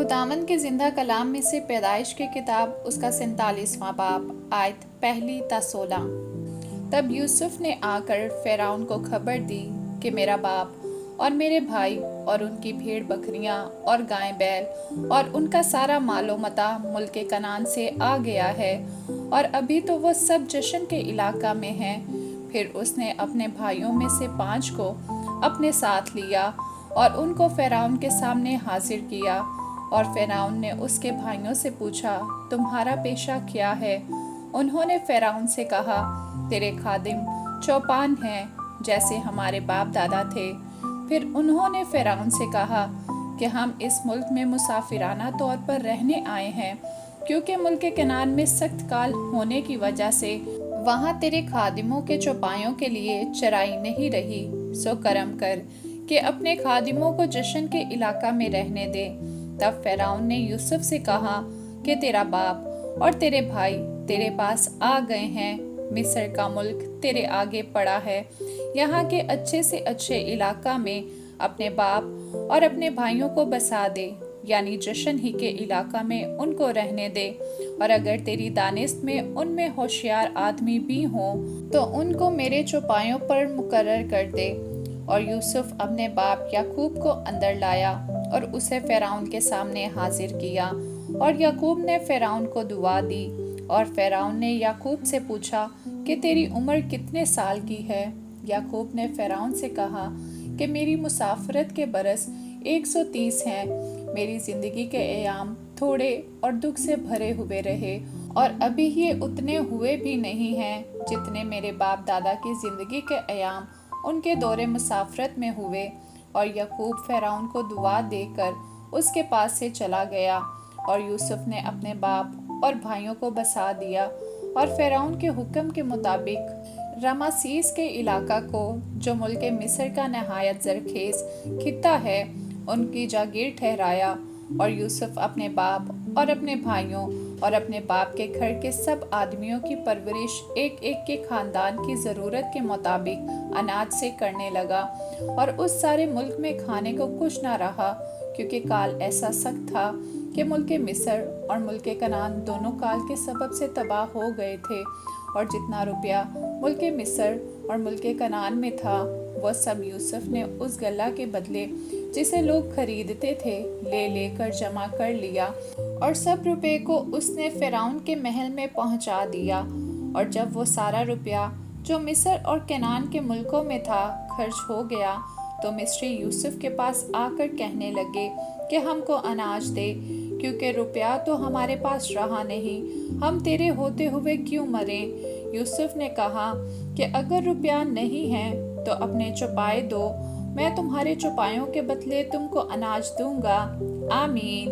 खुदावंद के जिंदा कलाम में से पैदाइश की किताब उसका 47वां बाब आयत 1 ता 16। तब यूसुफ ने आकर फ़िरौन को खबर दी कि मेरा बाप और मेरे भाई और उनकी भेड़ बकरियां और गाय बैल और उनका सारा मालो मता मुल्क कनान से आ गया है, और अभी तो वो सब जशन के इलाका में हैं। फिर उसने अपने भाइयों में से 5 को अपने साथ लिया और उनको फ़िरौन के सामने हाजिर किया। और फ़िरौन ने उसके भाइयों से पूछा, तुम्हारा पेशा क्या है? उन्होंने फ़िरौन से कहा, तेरे खादिम चौपान हैं जैसे हमारे बाप दादा थे। फिर उन्होंने फ़िरौन से कहा कि हम इस मुल्क में मुसाफिराना तौर पर रहने आए हैं, क्योंकि मुल्क कनान में सख्त काल होने की वजह से वहाँ तेरे खादिमों के चौपायों के लिए चराई नहीं रही। सो करम कर कि अपने खादिमों को जशन के इलाका में रहने दे। तब फ़िरौन ने यूसुफ से कहा कि तेरा बाप और तेरे भाई तेरे पास आ गए हैं। मिस्र का मुल्क तेरे आगे पड़ा है। यहाँ के अच्छे से अच्छे इलाका में अपने बाप और अपने भाइयों को बसा दे, यानी जशन ही के इलाका में उनको रहने दे। और अगर तेरी दानिश में उनमें होशियार आदमी भी हों तो उनको मेरे चौपायों पर मुकर्रर कर दे। और यूसुफ अपने बाप याकूब को अंदर लाया और उसे फ़िरौन के सामने हाजिर किया। और याकूब ने फ़िरौन को दुआ दी। और फ़िरौन ने याकूब से पूछा कि तेरी उम्र कितने साल की है? याकूब ने फ़िरौन से कहा कि मेरी मुसाफरत के बरस 130 हैं। मेरी ज़िंदगी के अयाम थोड़े और दुख से भरे हुए रहे, और अभी ये उतने हुए भी नहीं हैं जितने मेरे बाप दादा की ज़िंदगी के अयाम उनके दौरे मुसाफरत में हुए। और याकूब फ़िरौन को दुआ देकर उसके पास से चला गया। और यूसुफ ने अपने बाप और भाइयों को बसा दिया, और फ़िरौन के हुक्म के मुताबिक रमासीस के इलाका को, जो मुल्क मिस्र का नहायत ज़रखेज़ खित्ता है, उनकी जागीर ठहराया। और यूसुफ अपने बाप और अपने भाइयों और अपने बाप के घर के सब आदमियों की परवरिश एक एक के खानदान की ज़रूरत के मुताबिक अनाज से करने लगा। और उस सारे मुल्क में खाने को कुछ ना रहा, क्योंकि काल ऐसा सख्त था कि मुल्क मिस्र और मुल्क कनान दोनों काल के सबब से तबाह हो गए थे। और जितना रुपया मुल्क मिस्र और मुल्क कनान में था, वह सब यूसुफ ने उस गल्ला के बदले जिसे लोग खरीदते थे ले लेकर जमा कर लिया। और सब रुपये को उसने फ़िरौन के महल में पहुंचा दिया। और जब वो सारा रुपया जो मिस्र और कनान के मुल्कों में था खर्च हो गया, तो मिस्री यूसुफ के पास आकर कहने लगे कि हमको अनाज दे, क्योंकि रुपया तो हमारे पास रहा नहीं, हम तेरे होते हुए क्यों मरें? यूसुफ ने कहा कि अगर रुपया नहीं है तो अपने चौपाए दो, मैं तुम्हारे चौपायों के बदले तुमको अनाज दूंगा। आमीन।